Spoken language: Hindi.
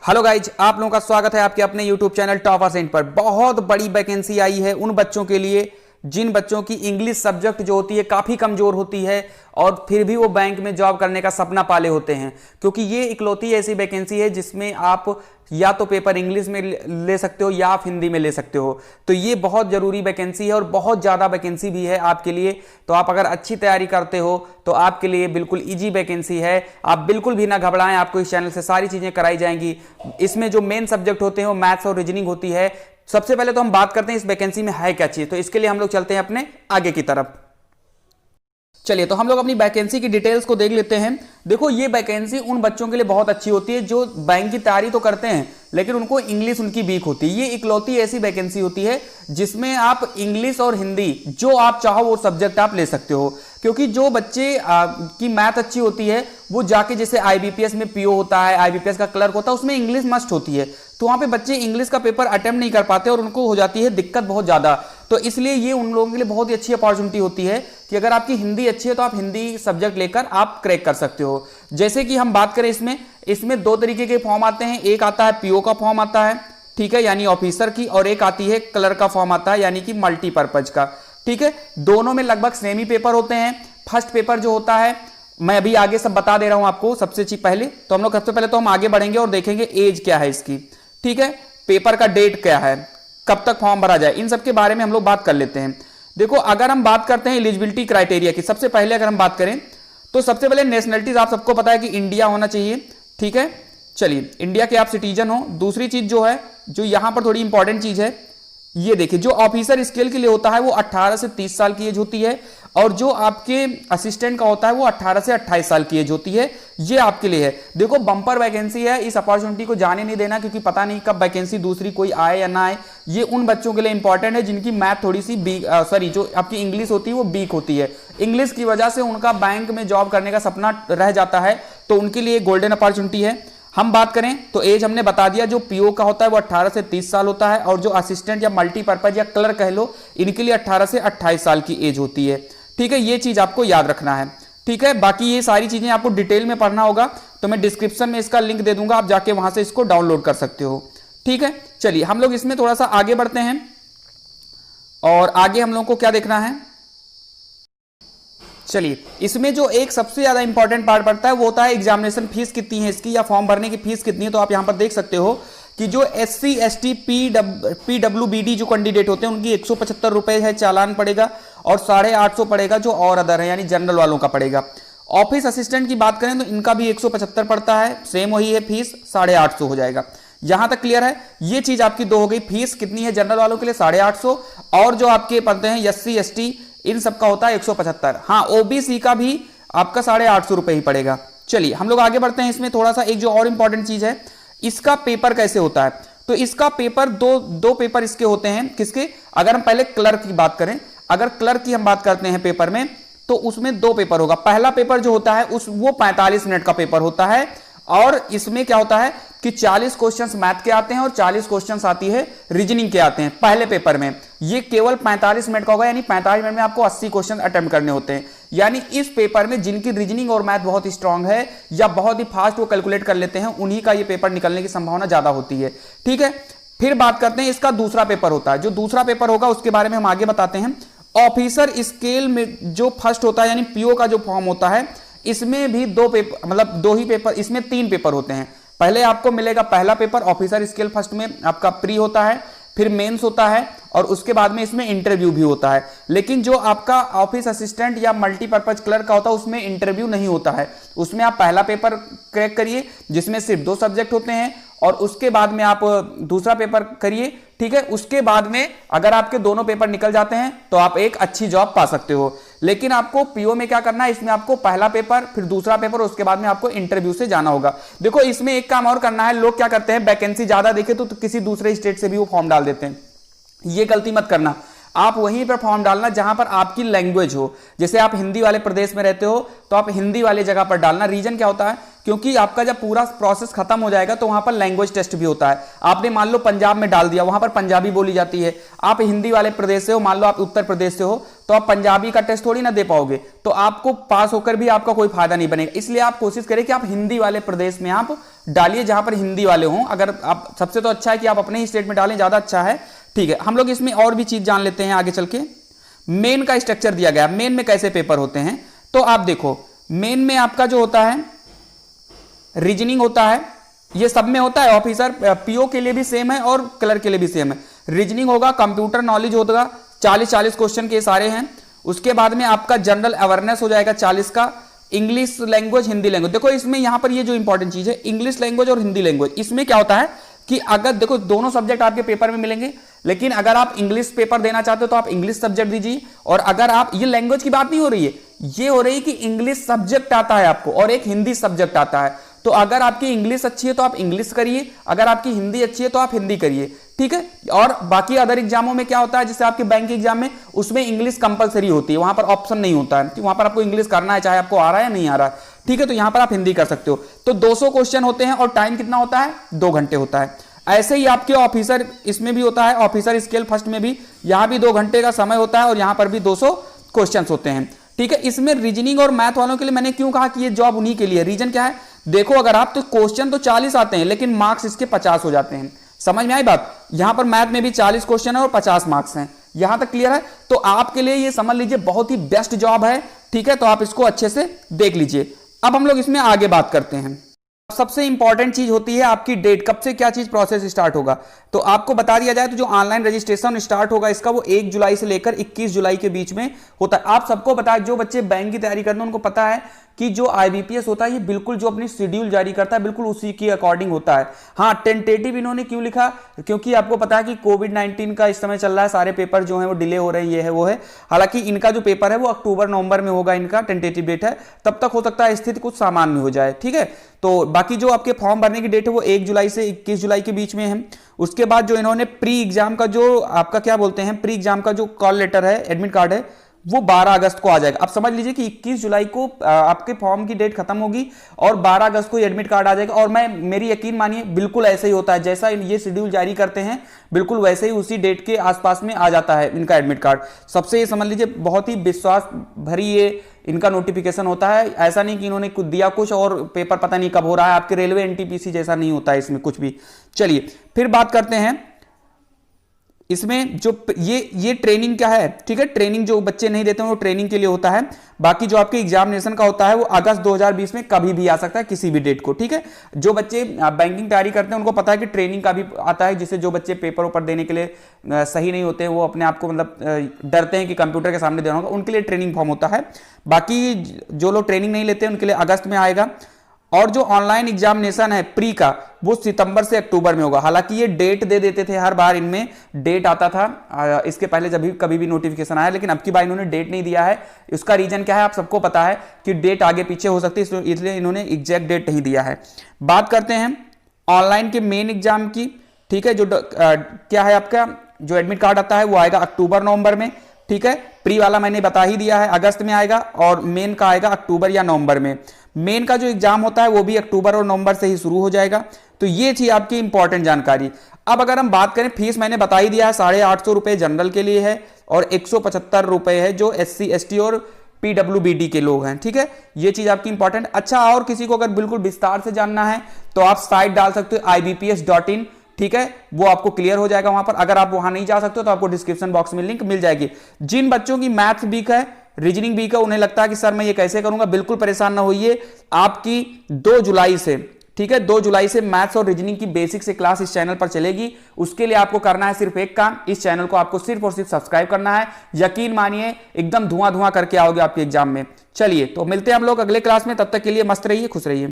हेलो गाइज, आप लोगों का स्वागत है आपके अपने यूट्यूब चैनल टॉप परसेंट पर। बहुत बड़ी वैकेंसी आई है उन बच्चों के लिए जिन बच्चों की इंग्लिश सब्जेक्ट जो होती है काफ़ी कमज़ोर होती है और फिर भी वो बैंक में जॉब करने का सपना पाले होते हैं, क्योंकि ये इकलौती ऐसी वैकेंसी है जिसमें आप या तो पेपर इंग्लिश में ले सकते हो या आप हिंदी में ले सकते हो। तो ये बहुत ज़रूरी वैकेंसी है और बहुत ज़्यादा वैकेंसी भी है आपके लिए। तो आप अगर अच्छी तैयारी करते हो तो आपके लिए बिल्कुल ईजी वैकेंसी है। आप बिल्कुल भी ना घबराएं, आपको इस चैनल से सारी चीज़ें कराई जाएंगी। इसमें जो मेन सब्जेक्ट होते हैं वो मैथ्स और रीजनिंग होती है। सबसे पहले तो हम बात करते हैं इस वैकेंसी में है क्या चीज़, तो इसके लिए हम लोग चलते हैं अपने आगे की तरफ। चलिए, तो हम लोग अपनी वैकेंसी की डिटेल्स को देख लेते हैं। देखो, ये वैकेंसी उन बच्चों के लिए बहुत अच्छी होती है जो बैंक की तैयारी तो करते हैं लेकिन उनको इंग्लिश उनकी वीक होती है। ये इकलौती ऐसी वैकेंसी होती है जिसमें आप इंग्लिश और हिंदी जो आप चाहो वो सब्जेक्ट आप ले सकते हो, क्योंकि जो बच्चे की मैथ अच्छी होती है वो जाके जैसे आईबीपीएस में पीओ होता है, आईबीपीएस का क्लर्क होता है, उसमें इंग्लिश मस्ट होती है। तो वहां पे बच्चे इंग्लिश का पेपर अटेम्प्ट नहीं कर पाते और उनको हो जाती है दिक्कत बहुत ज्यादा। तो इसलिए ये उन लोगों के लिए बहुत ही अच्छी अपॉर्चुनिटी होती है कि अगर आपकी हिंदी अच्छी है तो आप हिंदी सब्जेक्ट लेकर आप क्रैक कर सकते हो। जैसे कि हम बात करें इसमें दो तरीके के फॉर्म आते हैं। एक आता है पीओ का फॉर्म आता है, ठीक है, यानी ऑफिसर की, और एक आती है क्लर्क का फॉर्म आता है यानी कि मल्टीपर्पज का। ठीक है, दोनों में लगभग सेम ही पेपर होते हैं। फर्स्ट पेपर जो होता है मैं अभी आगे सब बता दे रहा हूं आपको। सबसे पहले तो हम आगे बढ़ेंगे और देखेंगे एज क्या है इसकी, ठीक है, पेपर का डेट क्या है, कब तक फॉर्म भरा जाए, इन सब के बारे में हम लोग बात कर लेते हैं। देखो, अगर हम बात करते हैं एलिजिबिलिटी क्राइटेरिया की, सबसे पहले अगर हम बात करें तो सबसे पहले नेशनलिटीज आप सबको पता है कि इंडिया होना चाहिए, ठीक है। चलिए, इंडिया के आप सिटीजन हो। दूसरी चीज जो है, जो यहां पर थोड़ी इंपॉर्टेंट चीज है, ये देखिए, जो ऑफिसर स्केल के लिए होता है वो 18 से 30 साल की एज होती है और जो आपके असिस्टेंट का होता है वो 18 से 28 साल की एज होती है। ये आपके लिए है। देखो, बम्पर वैकेंसी है, इस अपॉर्चुनिटी को जाने नहीं देना, क्योंकि पता नहीं कब वैकेंसी दूसरी कोई आए या ना आए। ये उन बच्चों के लिए इंपॉर्टेंट है जिनकी मैथ थोड़ी सी जो आपकी इंग्लिश होती है वो वीक होती है। इंग्लिश की वजह से उनका बैंक में जॉब करने का सपना रह जाता है, तो उनके लिए गोल्डन अपॉर्चुनिटी है। हम बात करें तो एज हमने बता दिया, जो पीओ का होता है वो 18 से 30 साल होता है और जो असिस्टेंट या मल्टीपर्पज या क्लर्क कह लो, इनके लिए 18 से 28 साल की एज होती है। ठीक है, ये चीज आपको याद रखना है। ठीक है, बाकी ये सारी चीजें आपको डिटेल में पढ़ना होगा तो मैं डिस्क्रिप्शन में इसका लिंक दे दूंगा, आप जाके वहां से इसको डाउनलोड कर सकते हो। ठीक है, चलिए हम लोग इसमें थोड़ा सा आगे बढ़ते हैं और आगे हम लोग को क्या देखना है। चलिए, इसमें जो एक सबसे ज्यादा इंपॉर्टेंट पार्ट पड़ता है वो होता है एग्जामिनेशन फीस कितनी है इसकी, या फॉर्म भरने की फीस कितनी है। तो आप यहां पर देख सकते हो कि जो SC ST PWBD जो कैंडिडेट होते हैं उनकी 175 रुपए है चालान पड़ेगा और 850 पड़ेगा जो और अदर है यानी जनरल वालों का पड़ेगा। ऑफिस असिस्टेंट की बात करें तो इनका भी 175 पड़ता है, सेम वही है, फीस 850 हो जाएगा। यहां तक क्लियर है। ये चीज आपकी दो हो गई। फीस कितनी है जनरल वालों के लिए 850, और जो आपके पढ़ते हैं SC ST इन सबका होता है 175। हाँ, ओबीसी का भी आपका 850 रुपए ही पड़ेगा। चलिए हम लोग आगे बढ़ते हैं। इसमें थोड़ा सा एक जो और इंपॉर्टेंट चीज है, इसका पेपर कैसे होता है। तो इसका पेपर दो पेपर इसके होते हैं। किसके? अगर हम पहले क्लर्क की बात करें, अगर क्लर्क की हम बात करते हैं पेपर में, तो उसमें दो पेपर होगा। पहला पेपर जो होता है वो 45 मिनट का पेपर होता है और इसमें क्या होता है कि 40 क्वेश्चंस मैथ के आते हैं और 40 क्वेश्चंस आती है रीजनिंग के आते हैं पहले पेपर में। ये केवल 45 मिनट का होगा, यानी 45 मिनट में आपको 80 क्वेश्चन अटेम्प्ट करने होते हैं। यानी इस पेपर में जिनकी रीजनिंग और मैथ बहुत ही स्ट्रांग है या बहुत ही फास्ट वो कैलकुलेट कर लेते हैं, उन्हीं का ये पेपर निकलने की संभावना ज्यादा होती है। ठीक है, फिर बात करते हैं इसका दूसरा पेपर होता है। जो दूसरा पेपर होगा उसके बारे में हम आगे बताते हैं। ऑफिसर स्केल में जो फर्स्ट होता है यानी पीओ का जो फॉर्म होता है, इसमें भी दो पेपर, मतलब दो ही पेपर, इसमें 3 पेपर होते हैं। पहले आपको मिलेगा पहला पेपर ऑफिसर स्केल फर्स्ट में आपका प्री होता है, फिर मेंस होता है और उसके बाद में इसमें इंटरव्यू भी होता है। लेकिन जो आपका ऑफिस असिस्टेंट या मल्टीपर्पज क्लर्क का होता है उसमें इंटरव्यू नहीं होता है। उसमें आप पहला पेपर क्रैक करिए जिसमें सिर्फ 2 सब्जेक्ट होते हैं और उसके बाद में आप दूसरा पेपर करिए। ठीक है, उसके बाद में अगर आपके दोनों पेपर निकल जाते हैं तो आप एक अच्छी जॉब पा सकते हो। लेकिन आपको पीओ में क्या करना है, इसमें आपको पहला पेपर फिर दूसरा पेपर उसके बाद में आपको इंटरव्यू से जाना होगा। देखो, इसमें एक काम और करना है। लोग क्या करते हैं, वैकेंसी ज्यादा देखे तो किसी दूसरे स्टेट से भी वो फॉर्म डाल देते हैं। ये गलती मत करना। आप वहीं पर फॉर्म डालना जहां पर आपकी लैंग्वेज हो। जैसे आप हिंदी वाले प्रदेश में रहते हो तो आप हिंदी वाले जगह पर डालना। रीजन क्या होता है, क्योंकि आपका जब पूरा प्रोसेस खत्म हो जाएगा तो वहां पर लैंग्वेज टेस्ट भी होता है। आपने मान लो पंजाब में डाल दिया, वहां पर पंजाबी बोली जाती है। आप हिंदी वाले प्रदेश से हो, मान लो आप उत्तर प्रदेश से हो, तो आप पंजाबी का टेस्ट थोड़ी ना दे पाओगे, तो आपको पास होकर भी आपका कोई फायदा नहीं बनेगा। इसलिए आप कोशिश करें कि आप हिंदी वाले प्रदेश में आप डालिए जहां पर हिंदी वाले हों। अगर आप, सबसे तो अच्छा है कि आप अपने ही स्टेट में डालें, ज्यादा अच्छा है। ठीक है, हम लोग इसमें और भी चीज जान लेते हैं आगे चल के। मेन का स्ट्रक्चर दिया गया, मेन में कैसे पेपर होते हैं। तो आप देखो, मेन में आपका जो होता है रीजनिंग होता है, ये सब में होता है ऑफिसर, पीओ के लिए भी सेम है और क्लर्क के लिए भी सेम है। रीजनिंग होगा, कंप्यूटर नॉलेज होगा, 40 क्वेश्चन के सारे हैं। उसके बाद में आपका जनरल अवेयरनेस हो जाएगा 40 का, इंग्लिश लैंग्वेज, हिंदी लैंग्वेज। देखो इसमें यहां पर ये जो इंपॉर्टेंट चीज है, इंग्लिश लैंग्वेज और हिंदी लैंग्वेज, इसमें क्या होता है कि अगर देखो दोनों सब्जेक्ट आपके पेपर में मिलेंगे, लेकिन अगर आप इंग्लिश पेपर देना चाहते हो तो आप इंग्लिश सब्जेक्ट दीजिए। और अगर आप, ये लैंग्वेज की बात नहीं हो रही है, ये हो रही है कि इंग्लिश सब्जेक्ट आता है आपको और एक हिंदी सब्जेक्ट आता है। तो अगर आपकी इंग्लिश अच्छी है तो आप इंग्लिश करिए, अगर आपकी हिंदी अच्छी है तो आप हिंदी करिए। ठीक है, और बाकी अदर एग्जामों में क्या होता है, जैसे आपके बैंक एग्जाम में, उसमें इंग्लिश कंपलसरी होती है, वहां पर ऑप्शन नहीं होता है, वहां पर आपको इंग्लिश करना है, चाहे आपको आ रहा है या नहीं आ रहा है। ठीक है, तो यहां पर आप हिंदी कर सकते हो। तो 200 क्वेश्चन होते हैं और टाइम कितना होता है, 2 घंटे होता है। ऐसे ही आपके ऑफिसर इसमें भी होता है, ऑफिसर स्केल फर्स्ट में भी, यहां भी 2 घंटे का समय होता है और यहां पर भी 200 क्वेश्चन होते हैं। ठीक है, इसमें रीजनिंग और मैथ वालों के लिए मैंने क्यों कहा कि ये जॉब उन्हीं के लिए, रीजन क्या है, देखो अगर आप, तो क्वेश्चन तो 40 आते हैं लेकिन मार्क्स इसके 50 हो जाते हैं। समझ में आई बात, यहां पर मैथ में भी 40 क्वेश्चन है और 50 मार्क्स हैं। यहां तक क्लियर है। तो आपके लिए ये समझ लीजिए बहुत ही बेस्ट जॉब है। ठीक है, तो आप इसको अच्छे से देख लीजिए। अब हम लोग इसमें आगे बात करते हैं। सबसे इंपॉर्टेंट चीज होती है आपकी डेट, कब से क्या चीज प्रोसेस स्टार्ट होगा। तो आपको बता दिया जाए तो जो ऑनलाइन रजिस्ट्रेशन स्टार्ट होगा इसका, वो 1 जुलाई से लेकर 21 जुलाई के बीच में होता है। आप सबको पता है, जो बच्चे बैंक की तैयारी करते हैं उनको पता है कि जो आईबीपीएस होता है ये बिल्कुल जो अपनी शेड्यूल जारी करता है बिल्कुल उसी के अकॉर्डिंग होता है। हाँ, टेंटेटिव इन्होंने क्यों लिखा, क्योंकि आपको पता है कि कोविड-19 का इस समय चल रहा है, सारे पेपर जो है वो डिले हो रहे हैं, ये है वो है। हालांकि इनका जो पेपर है वो अक्टूबर नवंबर में होगा, इनका टेंटेटिव डेट है, तब तक हो सकता है स्थिति कुछ सामान्य हो जाए। ठीक है, तो बाकी जो आपके फॉर्म भरने की डेट है वो 1 जुलाई से 21 जुलाई के बीच में है। उसके बाद जो इन्होंने प्री एग्जाम का जो आपका क्या बोलते हैं, प्री एग्जाम का जो कॉल लेटर है, एडमिट कार्ड है, वो 12 अगस्त को आ जाएगा। अब समझ लीजिए कि 21 जुलाई को आपके फॉर्म की डेट खत्म होगी और 12 अगस्त को एडमिट कार्ड आ जाएगा। और मेरी यकीन मानिए बिल्कुल ऐसे ही होता है, जैसा ये शेड्यूल जारी करते हैं बिल्कुल वैसे ही उसी डेट के आसपास में आ जाता है इनका एडमिट कार्ड। सबसे ये समझ लीजिए बहुत ही विश्वास भरी ये इनका नोटिफिकेशन होता है। ऐसा नहीं कि इन्होंने कुछ दिया कुछ और पेपर पता नहीं कब हो रहा है, आपके रेलवे एनटीपीसी जैसा नहीं होता है इसमें कुछ भी। चलिए फिर बात करते हैं इसमें जो ये ट्रेनिंग क्या है। ठीक है, ट्रेनिंग जो बच्चे नहीं देते हैं वो ट्रेनिंग के लिए होता है। बाकी जो आपके एग्जामिनेशन का होता है वो अगस्त 2020 में कभी भी आ सकता है, किसी भी डेट को। ठीक है, जो बच्चे बैंकिंग तैयारी करते हैं उनको पता है कि ट्रेनिंग का भी आता है, जिससे जो बच्चे पेपर ऊपर देने के लिए सही नहीं होते हैं, वो अपने आप को मतलब डरते हैं कि कंप्यूटर के सामने देना होगा, उनके लिए ट्रेनिंग फॉर्म होता है। बाकी जो लोग ट्रेनिंग नहीं लेते हैं उनके लिए अगस्त में आएगा। और जो ऑनलाइन एग्जामिनेशन है प्री का, वो सितंबर से अक्टूबर में होगा। हालांकि ये डेट दे देते थे, हर बार इनमें डेट आता था, इसके पहले जब भी कभी भी नोटिफिकेशन आया, लेकिन अब की बार इन्होंने डेट नहीं दिया है। उसका रीजन क्या है आप सबको पता है कि डेट आगे पीछे हो सकती है, इसलिए इन्होंने एग्जैक्ट डेट नहीं दिया है। बात करते हैं ऑनलाइन के मेन एग्जाम की। ठीक है, जो क्या है आपका जो एडमिट कार्ड आता है वो आएगा अक्टूबर नवंबर में। ठीक है, प्री वाला मैंने बता ही दिया है, अगस्त में आएगा, और मेन का आएगा अक्टूबर या नवंबर में। मेन का जो एग्जाम होता है वो भी अक्टूबर और नवंबर से ही शुरू हो जाएगा। तो ये थी आपकी इंपॉर्टेंट जानकारी। अब अगर हम बात करें, फीस मैंने बता ही दिया है, 850 रुपए जनरल के लिए है और 175 रुपए है जो SC ST और PWBD के लोग हैं। ठीक है, ये चीज आपकी इंपॉर्टेंट। अच्छा, और किसी को अगर बिल्कुल विस्तार से जानना है तो आप साइट डाल सकते हो ibps.in। ठीक है, वो आपको क्लियर हो जाएगा वहां पर। अगर आप वहां नहीं जा सकते तो आपको डिस्क्रिप्शन बॉक्स में लिंक मिल जाएगी। जिन बच्चों की मैथ्स वीक है, रीजनिंग वीक है, उन्हें लगता है कि सर मैं ये कैसे करूंगा, बिल्कुल परेशान ना होइए। आपकी 2 जुलाई से, ठीक है, 2 जुलाई से मैथ्स और रीजनिंग की बेसिक से क्लास इस चैनल पर चलेगी। उसके लिए आपको करना है सिर्फ एक काम, इस चैनल को आपको सिर्फ और सिर्फ सब्सक्राइब करना है। यकीन मानिए एकदम धुआं धुआं करके आओगे आपके एग्जाम में। चलिए, तो मिलते हैं हम लोग अगले क्लास में, तब तक के लिए मस्त रहिए, खुश रहिए।